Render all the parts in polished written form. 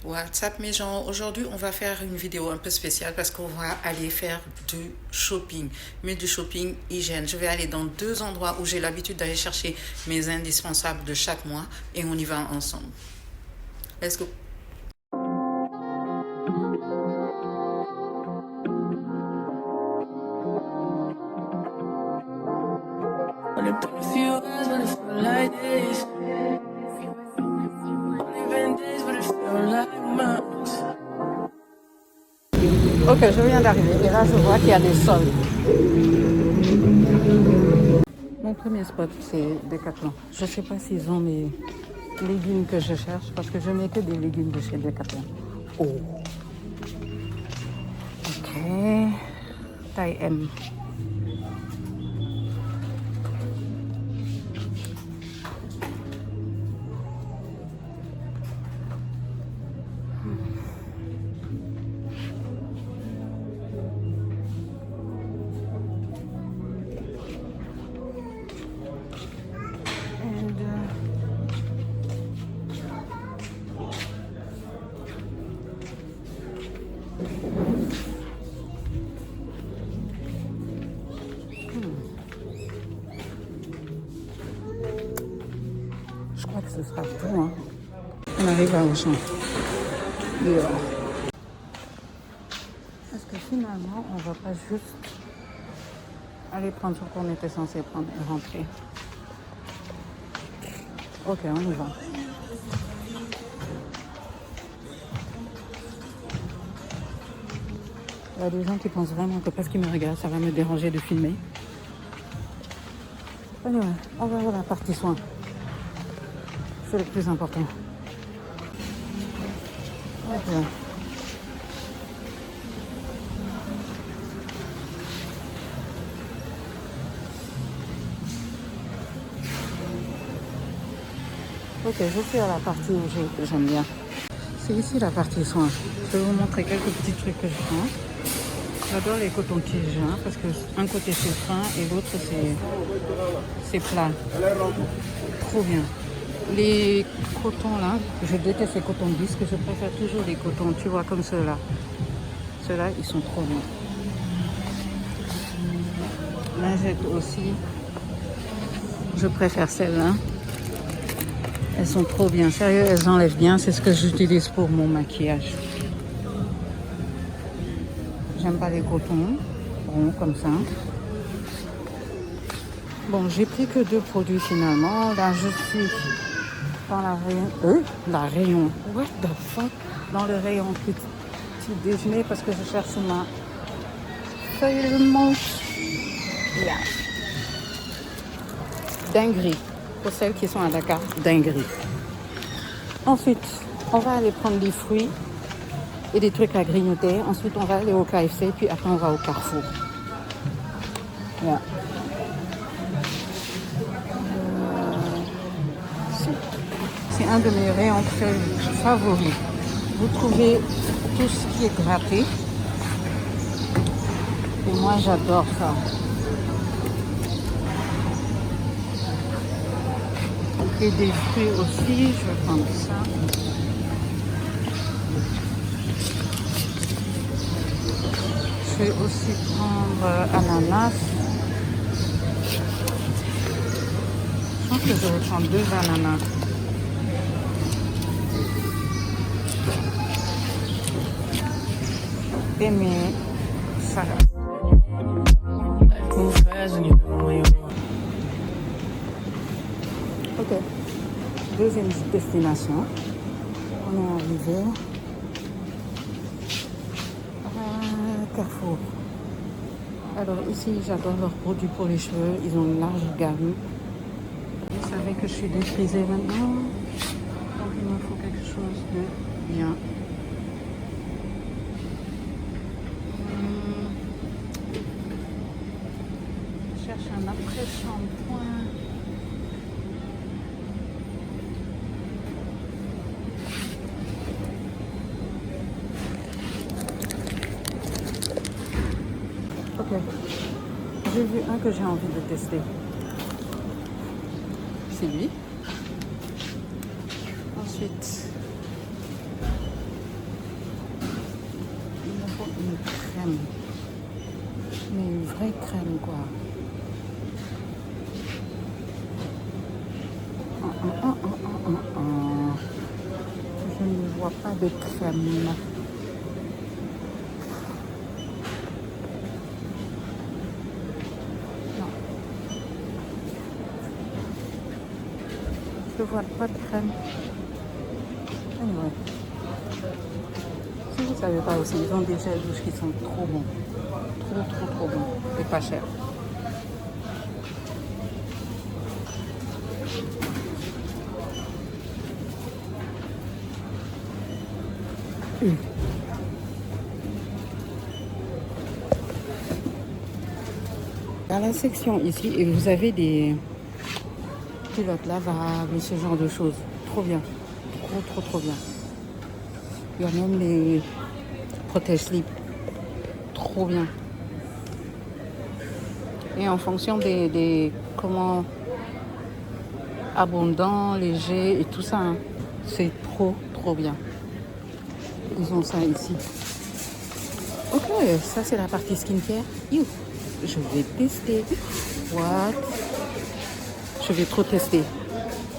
WhatsApp mes gens, aujourd'hui on va faire une vidéo un peu spéciale parce qu'on va aller faire du shopping, mais du shopping hygiène. Je vais aller dans deux endroits où j'ai l'habitude d'aller chercher mes indispensables de chaque mois et on y va ensemble. Let's go. Ok, je viens d'arriver et là je vois qu'il y a des soldes. Mon premier spot c'est Decathlon. Je sais pas s'ils ont mes légumes que je cherche parce que je n'ai que des légumes de chez Decathlon. Oh. Ok. Taille M. Je crois que ce sera tout. Hein. On arrive à Auchan. Yeah. Est-ce que finalement, on va pas juste aller prendre ce qu'on était censé prendre et rentrer? Ok, on y va. Il y a des gens qui pensent vraiment que parce qu'ils me regardent, ça va me déranger de filmer. Anyway, on va voir la partie soins. C'est le plus important. Ok. Ok, je suis à la partie où j'aime bien. C'est ici la partie soins. Je vais vous montrer quelques petits trucs que je prends. J'adore les cotons-tiges hein, parce que un côté c'est fin et l'autre c'est plat. Trop bien. Les cotons là, je déteste les cotons disques, je préfère toujours les cotons, tu vois, comme ceux-là. Ceux-là, ils sont trop bien. Lingettes aussi, je préfère celles-là. Elles sont trop bien, sérieux, elles enlèvent bien, c'est ce que j'utilise pour mon maquillage. J'aime pas les cotons ronds comme ça. Bon, j'ai pris que 2 produits finalement. Là, je suis dans la rayon. What the fuck? Dans le rayon petit déjeuner parce que je cherche ma feuille de menthe. Yeah. Dinguerie. Pour celles qui sont à Dakar, dinguerie. Ensuite, on va aller prendre des fruits et des trucs à grignoter. Ensuite, on va aller au KFC, puis après, on va au Carrefour. Yeah. C'est un de mes rayons favoris. Vous trouvez tout ce qui est gratté. Et moi, j'adore ça. Et des fruits aussi, je vais prendre ça. Je vais aussi prendre ananas. Je pense que je vais prendre 2 ananas. Et mes salades. Ok, deuxième destination. On est arrivé à Carrefour. Alors ici, j'adore leurs produits pour les cheveux. Ils ont une large gamme. Vous savez que je suis défrisée maintenant. Donc il me faut quelque chose de bien. Je cherche un après-shampoing. Ok, j'ai vu un que j'ai envie de tester. C'est lui. Ensuite, une crème. Mais une vraie crème, quoi. Je ne vois pas de crème. Non. Je ne vois pas de crème. Anyway. Si vous ne savez pas aussi, ils ont des gels douches qui sont trop bons. Trop bons. Et pas cher. Dans la section ici, et vous avez des culottes lavables, ce genre de choses. Trop bien. Trop bien. Il y a même les protège-slip. Trop bien. Et en fonction des comment abondant, léger et tout ça, hein, c'est trop bien. Ils ont ça ici. Ok, ça c'est la partie skincare. You. Je vais tester. What? Je vais trop tester.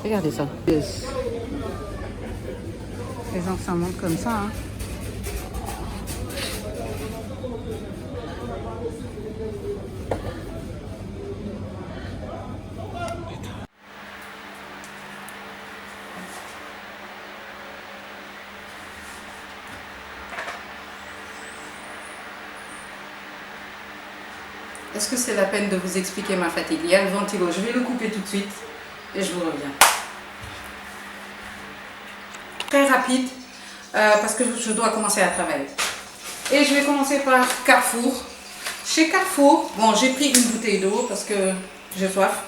Regardez ça. Yes. Les gens s'en montrent comme ça. Hein. Est-ce que c'est la peine de vous expliquer ma fatigue? Il y a le ventilo, je vais le couper tout de suite et je vous reviens. Très rapide parce que je dois commencer à travailler. Et je vais commencer par Carrefour. Chez Carrefour, bon, j'ai pris une bouteille d'eau parce que j'ai soif.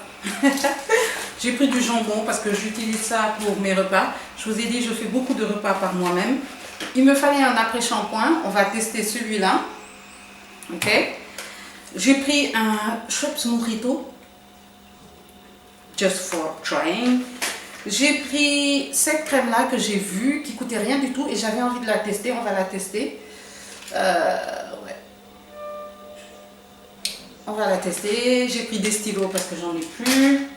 J'ai pris du jambon parce que j'utilise ça pour mes repas. Je vous ai dit, je fais beaucoup de repas par moi-même. Il me fallait un après-shampoing. On va tester celui-là. Ok. J'ai pris un Schweppes Mojito. Just for trying. J'ai pris cette crème-là que j'ai vue, qui coûtait rien du tout. Et j'avais envie de la tester. On va la tester. Ouais. On va la tester. J'ai pris des stylos parce que j'en ai plus.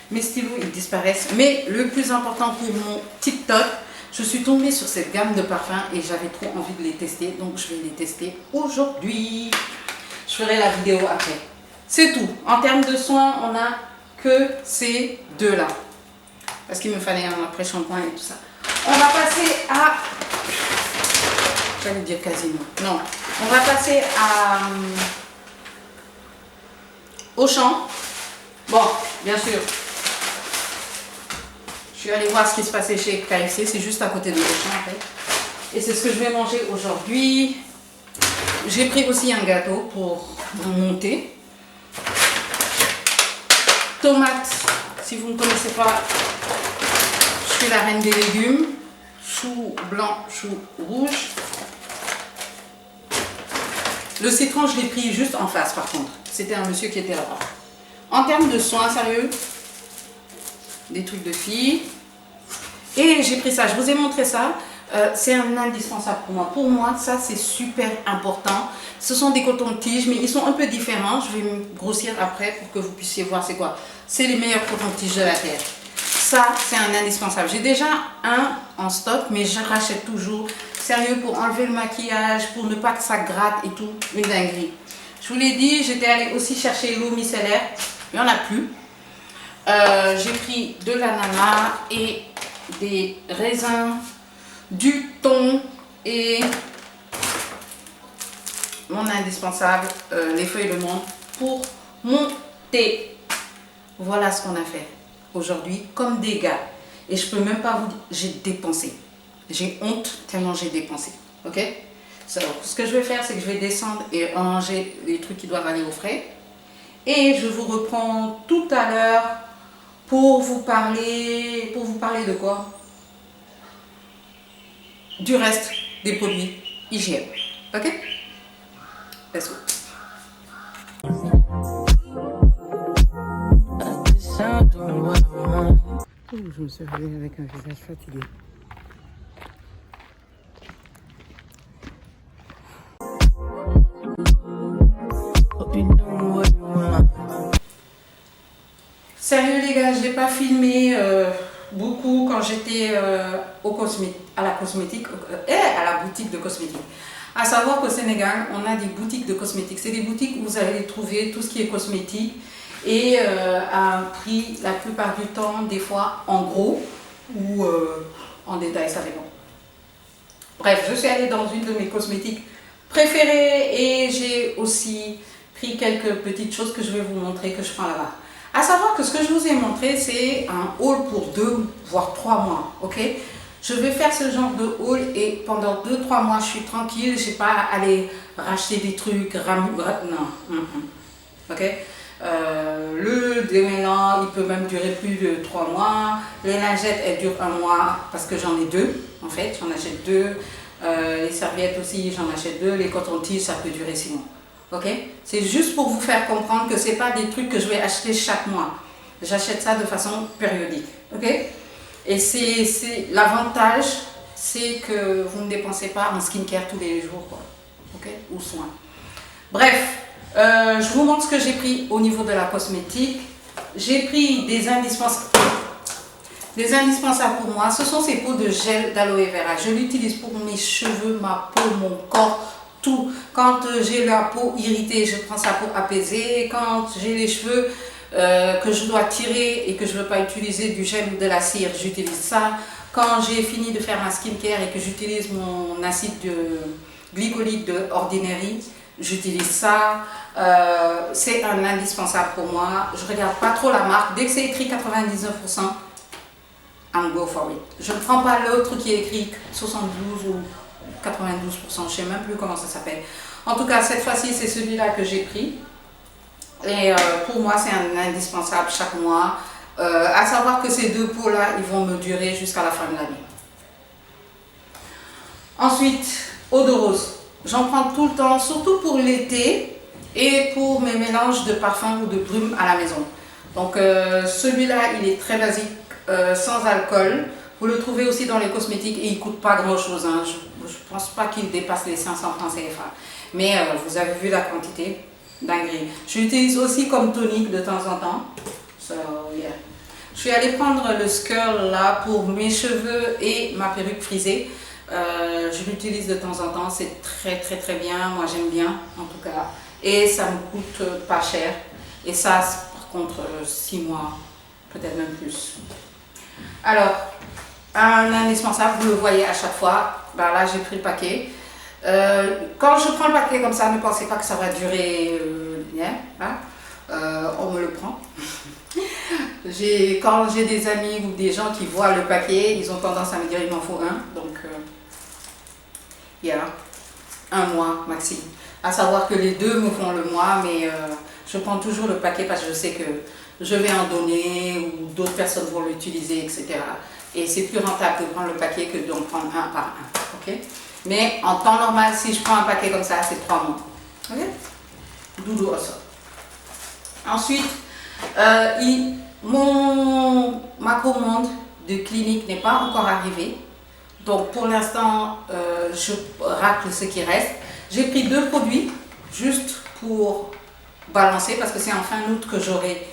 Mes stylos, ils disparaissent. Mais le plus important pour mon TikTok, je suis tombée sur cette gamme de parfums et j'avais trop envie de les tester. Donc, je vais les tester aujourd'hui. Je ferai la vidéo après. C'est tout. En termes de soins, on n'a que ces deux-là. Parce qu'il me fallait un après-shampoing et tout ça. On va passer à... J'allais dire Casino. Non. On va passer à... Auchan. Bon, bien sûr. Je suis allée voir ce qui se passait chez KFC. C'est juste à côté de Auchan en fait. Et c'est ce que je vais manger aujourd'hui. J'ai pris aussi un gâteau pour monter. Tomates. Si vous ne connaissez pas, je suis la reine des légumes. Chou blanc, chou rouge. Le citron, je l'ai pris juste en face par contre. C'était un monsieur qui était là-bas. En termes de soins, sérieux, des trucs de filles. Et j'ai pris ça, je vous ai montré ça. C'est un indispensable pour moi. Pour moi, ça c'est super important. Ce sont des cotons-tiges, mais ils sont un peu différents. Je vais me grossir après pour que vous puissiez voir c'est quoi. C'est les meilleurs cotons-tiges de la terre. Ça, c'est un indispensable. J'ai déjà un en stock, mais je rachète toujours. Sérieux, pour enlever le maquillage, pour ne pas que ça gratte et tout. Une dinguerie. Je vous l'ai dit, j'étais allée aussi chercher l'eau micellaire. Il n'y en a plus. J'ai pris de l'ananas et des raisins, du thon et mon indispensable, les feuilles de menthe pour mon thé. Voilà ce qu'on a fait aujourd'hui comme dégâts. Et je peux même pas vous dire, j'ai dépensé. J'ai honte tellement j'ai dépensé. Ok? So, ce que je vais faire, c'est que je vais descendre et ranger les trucs qui doivent aller au frais. Et je vous reprends tout à l'heure pour vous parler de quoi? Du reste des produits hygiène. Ok? Let's go. Je me suis réveillée avec un visage fatigué. pas filmé beaucoup quand j'étais à la cosmétique et à la boutique de cosmétiques. À savoir qu'au Sénégal, on a des boutiques de cosmétiques. C'est des boutiques où vous allez trouver tout ce qui est cosmétique et à un prix, la plupart du temps, des fois en gros ou en détail, ça dépend. Bref, je suis allée dans une de mes cosmétiques préférées et j'ai aussi pris quelques petites choses que je vais vous montrer que je prends là-bas. À savoir que ce que je vous ai montré, c'est un haul pour 2 voire 3 mois, ok? Je vais faire ce genre de haul et pendant 2-3 mois, je suis tranquille, je n'ai pas à aller racheter des trucs, non, ok? Le démêlant, il peut même durer plus de 3 mois. Les lingettes, elles durent 1 mois parce que j'en ai 2, en fait, j'en achète 2. Les serviettes aussi, j'en achète 2. Les cotons-tiges, ça peut durer 6 mois. Ok? C'est juste pour vous faire comprendre que ce n'est pas des trucs que je vais acheter chaque mois. J'achète ça de façon périodique. Ok? Et c'est l'avantage, c'est que vous ne dépensez pas en skincare tous les jours, quoi. Ok? Ou soins. Bref, je vous montre ce que j'ai pris au niveau de la cosmétique. J'ai pris des indispensables. Les indispensables pour moi, ce sont ces pots de gel d'aloe vera. Je l'utilise pour mes cheveux, ma peau, mon corps, tout. Quand j'ai la peau irritée, je prends ça pour apaiser. Quand j'ai les cheveux que je dois tirer et que je ne veux pas utiliser du gel ou de la cire, j'utilise ça. Quand j'ai fini de faire ma skincare et que j'utilise mon acide glycolique de Ordinary, j'utilise ça. C'est un indispensable pour moi. Je ne regarde pas trop la marque. Dès que c'est écrit 99%, I'm go for it. Je ne prends pas l'autre qui est écrit 72 ou 92%, je ne sais même plus comment ça s'appelle. En tout cas, cette fois-ci, c'est celui-là que j'ai pris. Et pour moi, c'est un indispensable chaque mois. À savoir que ces 2 pots-là, ils vont me durer jusqu'à la fin de l'année. Ensuite, eau de rose. J'en prends tout le temps, surtout pour l'été et pour mes mélanges de parfums ou de brume à la maison. Donc celui-là, il est très basique. Sans alcool, vous le trouvez aussi dans les cosmétiques et il ne coûte pas grand chose, hein. Je ne pense pas qu'il dépasse les 500 francs CFA, mais vous avez vu la quantité d'ingrédients. Je l'utilise aussi comme tonique de temps en temps. So, yeah. Je suis allée prendre le Skirl là pour mes cheveux et ma perruque frisée. Je l'utilise de temps en temps, c'est très bien, moi j'aime bien en tout cas, et ça me coûte pas cher, et ça par contre 6 mois, peut-être même plus. Alors, un indispensable, vous le voyez à chaque fois. Ben là, j'ai pris le paquet. Quand je prends le paquet comme ça, ne pensez pas que ça va durer bien. Hein? On me le prend. Quand j'ai des amis ou des gens qui voient le paquet, ils ont tendance à me dire il m'en faut un. Donc, il y a 1 mois maxi. À savoir que les 2 me font le mois, mais je prends toujours le paquet parce que je sais que je vais en donner ou d'autres personnes vont l'utiliser, etc. Et c'est plus rentable de prendre le paquet que d'en prendre un par un. Okay? Mais en temps normal, si je prends un paquet comme ça, c'est 3 mois. Okay? Doudou à ça. Ensuite, ma commande de clinique n'est pas encore arrivée. Donc pour l'instant, je racle ce qui reste. J'ai pris 2 produits juste pour balancer parce que c'est en fin août que j'aurai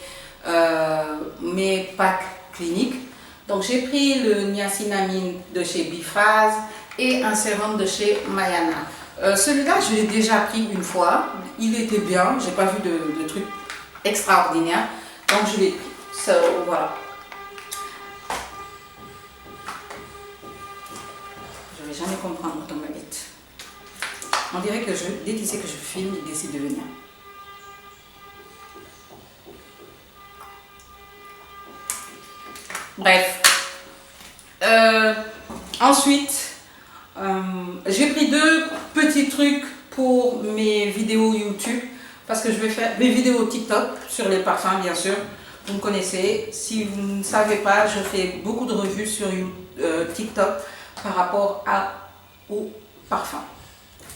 mes packs cliniques. Donc j'ai pris le niacinamide de chez Biphase et un sérum de chez Mayana. Celui-là, je l'ai déjà pris une fois. Il était bien, j'ai pas vu de trucs extraordinaires. Donc je l'ai pris. So, voilà. Je vais jamais comprendre autant ma bête. On dirait que dès qu'il sait que je filme, il décide de venir. Bref. Ensuite, j'ai pris 2 petits trucs pour mes vidéos YouTube. Parce que je vais faire mes vidéos TikTok sur les parfums, bien sûr. Vous me connaissez. Si vous ne savez pas, je fais beaucoup de revues sur TikTok par rapport aux parfums.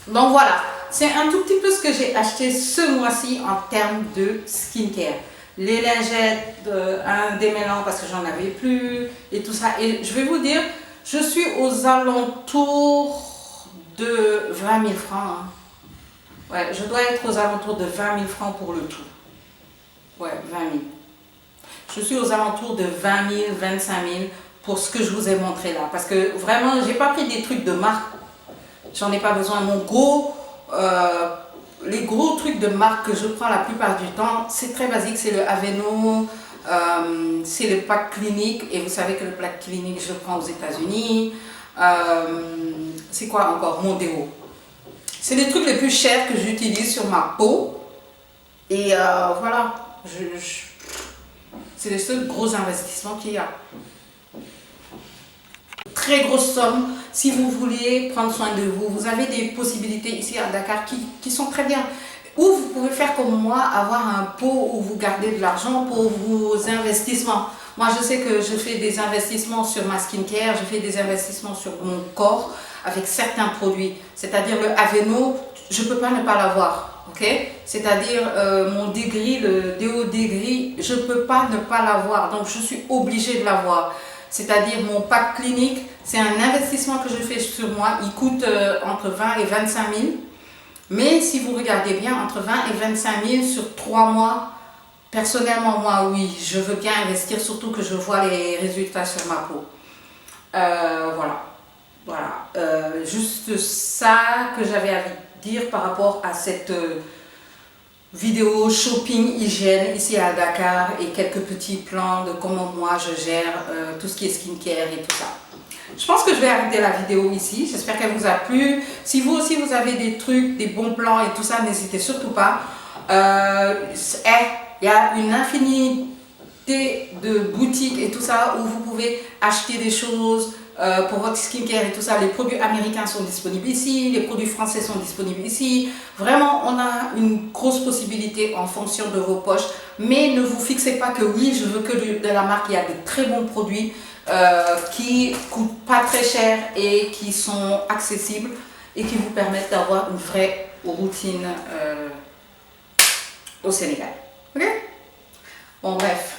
Donc voilà, c'est un tout petit peu ce que j'ai acheté ce mois-ci en termes de skincare. Les lingettes, un démêlant parce que j'en avais plus et tout ça. Et je vais vous dire, je suis aux alentours de 20 000 francs. Hein. Ouais, je dois être aux alentours de 20 000 francs pour le tout. Ouais, 20 000. Je suis aux alentours de 20 000, 25 000 pour ce que je vous ai montré là. Parce que vraiment, j'ai pas pris des trucs de marque. J'en ai pas besoin. Les gros trucs de marque que je prends la plupart du temps, c'est très basique. C'est le Aveeno, c'est le pack clinique. Et vous savez que le pack clinique, je le prends aux États-Unis. C'est quoi encore? Mon déo. C'est les trucs les plus chers que j'utilise sur ma peau. Et voilà. C'est les seuls gros investissements qu'il y a. Très grosse somme si vous voulez prendre soin de vous. Vous avez des possibilités ici à Dakar qui sont très bien. Ou vous pouvez faire comme moi, avoir un pot où vous gardez de l'argent pour vos investissements. Moi, je sais que je fais des investissements sur ma skincare, je fais des investissements sur mon corps avec certains produits. C'est-à-dire le Aveeno, je ne peux pas ne pas l'avoir. Okay? C'est-à-dire mon Degris, le déo Degris, je ne peux pas ne pas l'avoir. Donc, je suis obligée de l'avoir. C'est-à-dire mon pack clinique, c'est un investissement que je fais sur moi. Il coûte entre 20 et 25 000. Mais si vous regardez bien, entre 20 et 25 000 sur 3 mois, personnellement, moi, oui, je veux bien investir, surtout que je vois les résultats sur ma peau. Voilà. Juste ça que j'avais à dire par rapport à cette vidéo shopping hygiène ici à Dakar et quelques petits plans de comment moi je gère tout ce qui est skincare et tout ça. Je pense que je vais arrêter la vidéo ici. J'espère qu'elle vous a plu. Si vous aussi vous avez des trucs, des bons plans et tout ça, n'hésitez surtout pas. Il y a une infinité de boutiques et tout ça où vous pouvez acheter des choses pour votre skincare et tout ça. Les produits américains sont disponibles ici, les produits français sont disponibles ici. Vraiment, on a une grosse possibilité en fonction de vos poches. Mais ne vous fixez pas que oui, je veux que de la marque. Il y a de très bons produits qui coûtent pas très cher et qui sont accessibles et qui vous permettent d'avoir une vraie routine au Sénégal. Ok? Bon, bref.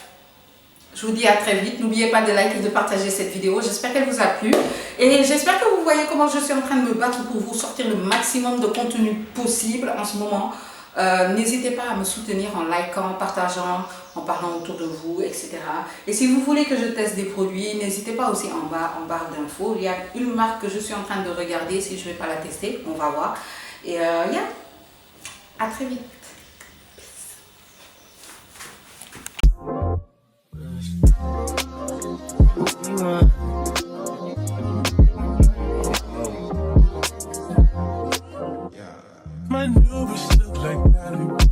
Je vous dis à très vite. N'oubliez pas de liker et de partager cette vidéo. J'espère qu'elle vous a plu. Et j'espère que vous voyez comment je suis en train de me battre pour vous sortir le maximum de contenu possible en ce moment. N'hésitez pas à me soutenir en likant, partageant, en parlant autour de vous, etc. Et si vous voulez que je teste des produits, n'hésitez pas aussi en barre d'infos. Il y a une marque que je suis en train de regarder. Si je ne vais pas la tester, on va voir. Et à très vite. My new bitch look like Natalie.